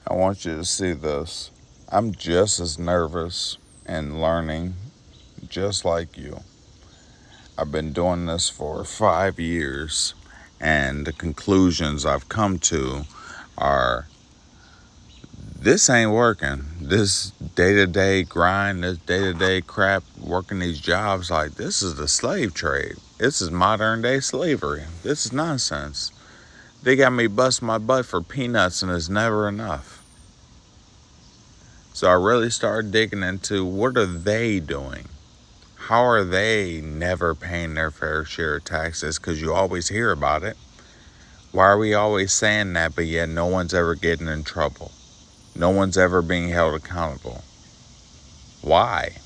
I want you to see this. I'm just as nervous and learning just like you. I've been doing this for 5 years, and the conclusions I've come to are this ain't working. This day to day grind, this day to day crap, working these jobs, like this is the slave trade. This is modern day slavery. This is nonsense. They got me busting my butt for peanuts, and it's never enough. So I really started digging into what are they doing? How are they never paying their fair share of taxes? Because you always hear about it. Why are we always saying that, but yet no one's ever getting in trouble? No one's ever being held accountable. Why?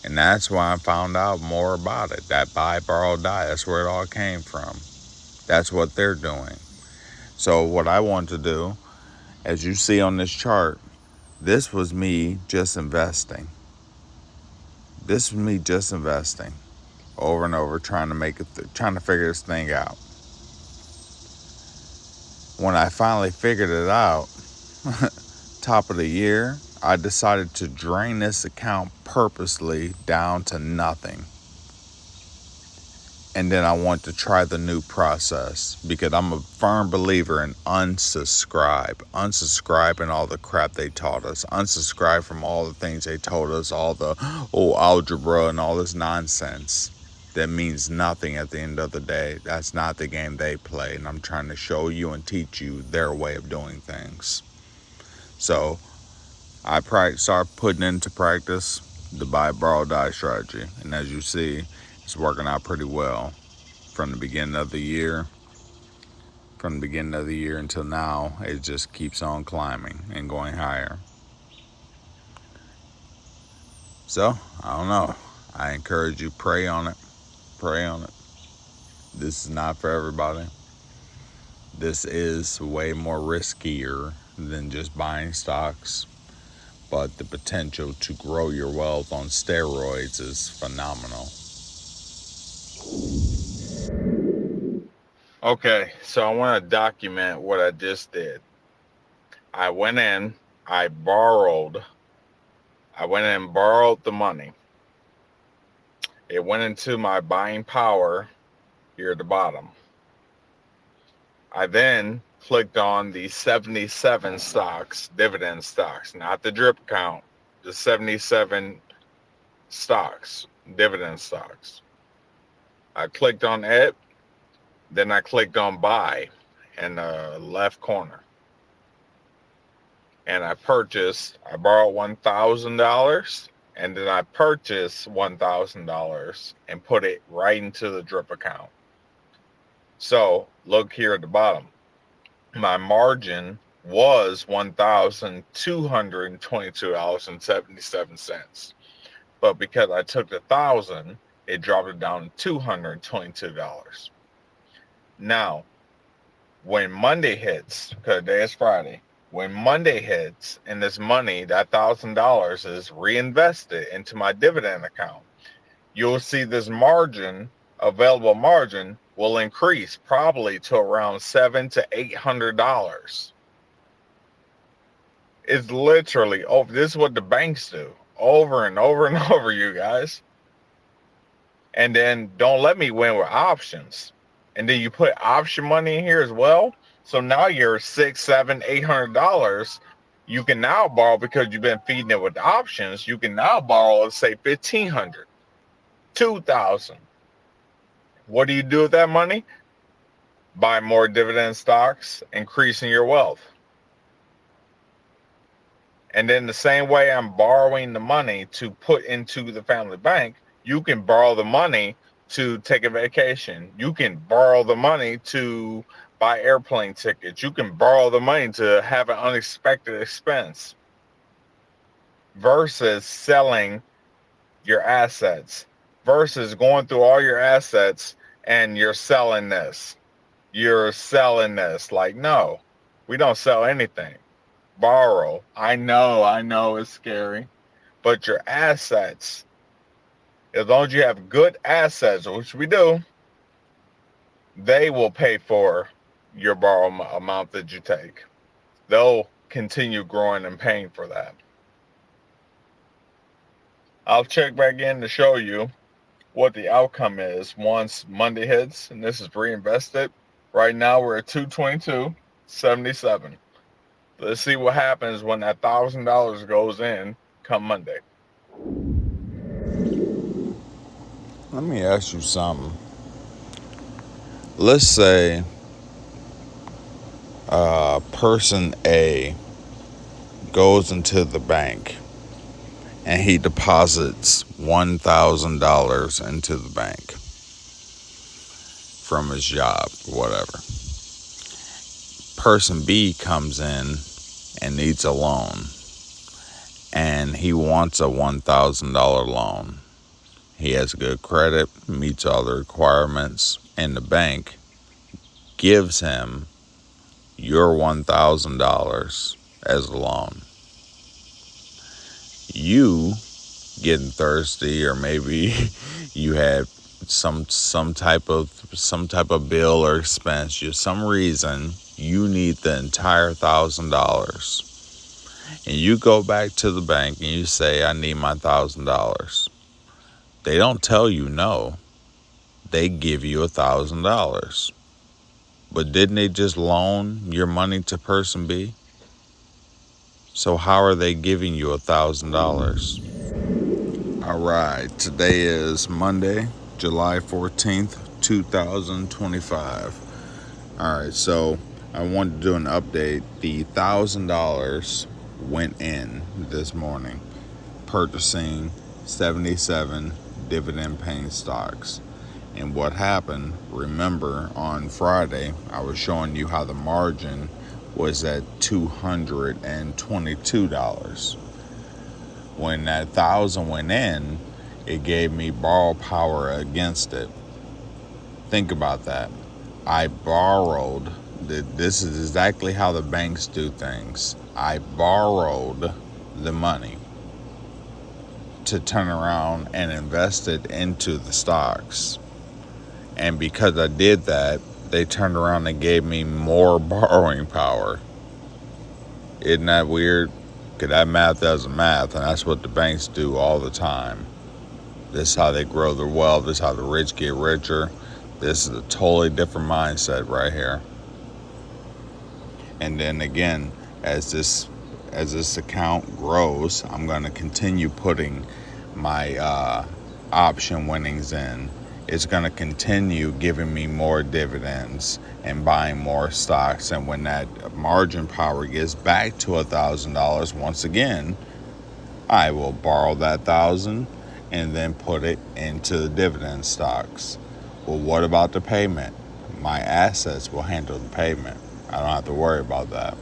And that's why I found out more about it. That buy, borrow, die. That's where it all came from. That's what they're doing. So what I want to do, as you see on this chart, this was me just investing. This was me just investing over and over, trying to trying to figure this thing out. When I finally figured it out, top of the year, I decided to drain this account purposely down to nothing. And then I want to try the new process because I'm a firm believer in unsubscribe. Unsubscribe and all the crap they taught us. Unsubscribe from all the things they told us, all the algebra and all this nonsense that means nothing at the end of the day. That's not the game they play, and I'm trying to show you and teach you their way of doing things. So I start putting into practice the buy, borrow, die strategy, and as you see, it's working out pretty well from the beginning of the year. From the beginning of the year until now, it just keeps on climbing and going higher. So, I don't know. I encourage you, pray on it. Pray on it. This is not for everybody. This is way more riskier than just buying stocks, but the potential to grow your wealth on steroids is phenomenal. Okay, so I want to document what I just did. I went in, I went in and borrowed the money. It went into my buying power here at the bottom. I then clicked on the 77 stocks, dividend stocks, not the drip account, the 77 stocks, dividend stocks. I clicked on it, then I clicked on buy in the left corner. And I borrowed $1,000, and then I purchased $1,000 and put it right into the drip account. So look here at the bottom. My margin was $1,222.77. But because I took the $1,000, it dropped it down to $222. Now, when Monday hits, because today is Friday, when Monday hits and this money, that $1,000 is reinvested into my dividend account, you'll see this margin, available margin, will increase probably to around $700 to $800. It's literally over. This is what the banks do over and over and over, you guys. And then don't let me win with options. And then you put option money in here as well. So now you're $600, $700, $800. You can now borrow because you've been feeding it with options. You can now borrow, let's say $1,500, $2,000. What do you do with that money? Buy more dividend stocks, increasing your wealth. And then the same way I'm borrowing the money to put into the family bank, you can borrow the money to take a vacation. You can borrow the money to buy airplane tickets. You can borrow the money to have an unexpected expense versus selling your assets, versus going through all your assets and you're selling this. You're selling this. Like, no, we don't sell anything. Borrow. I know it's scary, but your assets, as long as you have good assets, which we do, they will pay for your borrow amount that you take. They'll continue growing and paying for that. I'll check back in to show you what the outcome is once Monday hits, and this is reinvested. Right now we're at 222.77. Let's see what happens when that $1,000 goes in come Monday. Let me ask you something. Let's say person A goes into the bank and he deposits $1,000 into the bank from his job, whatever. Person B comes in and needs a loan, and he wants a $1,000 loan. He has good credit, meets all the requirements, and the bank gives him your $1,000 as a loan. You getting thirsty, or maybe you had some type of bill or expense, for some reason you need the entire $1,000, and you go back to the bank and you say, I need my $1,000. They don't tell you no. They give you $1,000. But didn't they just loan your money to person B? So how are they giving you $1,000? All right, today is Monday, July 14th, 2025. All right, so I wanted to do an update. The $1,000 went in this morning, purchasing 77 dividend paying stocks. And what happened, remember on Friday, I was showing you how the margin was at $222. When that 1,000 went in, it gave me borrow power against it. Think about that. I borrowed. This is exactly how the banks do things. I borrowed the money to turn around and invest it into the stocks. And because I did that, they turned around and gave me more borrowing power. Isn't that weird? Because that math doesn't math, and that's what the banks do all the time. This is how they grow their wealth. This is how the rich get richer. This is a totally different mindset right here. And then again, as this account grows, I'm going to continue putting my option winnings in. It's going to continue giving me more dividends and buying more stocks. And when that margin power gets back to $1,000, once again, I will borrow that 1,000 and then put it into the dividend stocks. Well, what about the payment? My assets will handle the payment. I don't have to worry about that.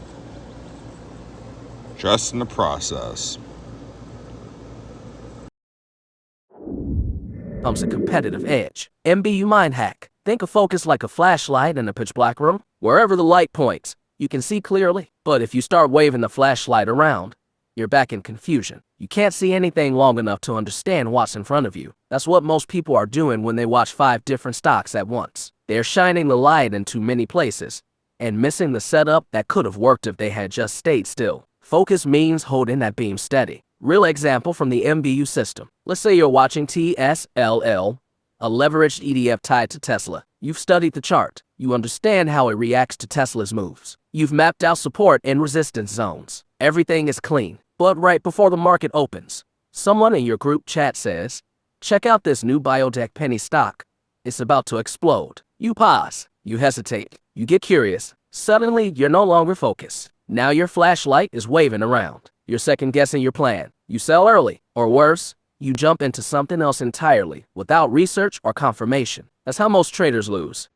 Trust in the process. Comes a competitive edge. M.B.U. mind hack. Think of focus like a flashlight in a pitch black room. Wherever the light points, you can see clearly. But if you start waving the flashlight around, you're back in confusion. You can't see anything long enough to understand what's in front of you. That's what most people are doing when they watch 5 different stocks at once. They're shining the light in too many places and missing the setup that could have worked if they had just stayed still. Focus means holding that beam steady. Real example from the M.B.U. system. Let's say you're watching TSLL, a leveraged ETF tied to Tesla. You've studied the chart. You understand how it reacts to Tesla's moves. You've mapped out support and resistance zones. Everything is clean. But right before the market opens, someone in your group chat says, check out this new biotech penny stock. It's about to explode. You pause. You hesitate. You get curious. Suddenly, you're no longer focused. Now your flashlight is waving around. You're second guessing your plan. You sell early, or worse, you jump into something else entirely without research or confirmation. That's how most traders lose.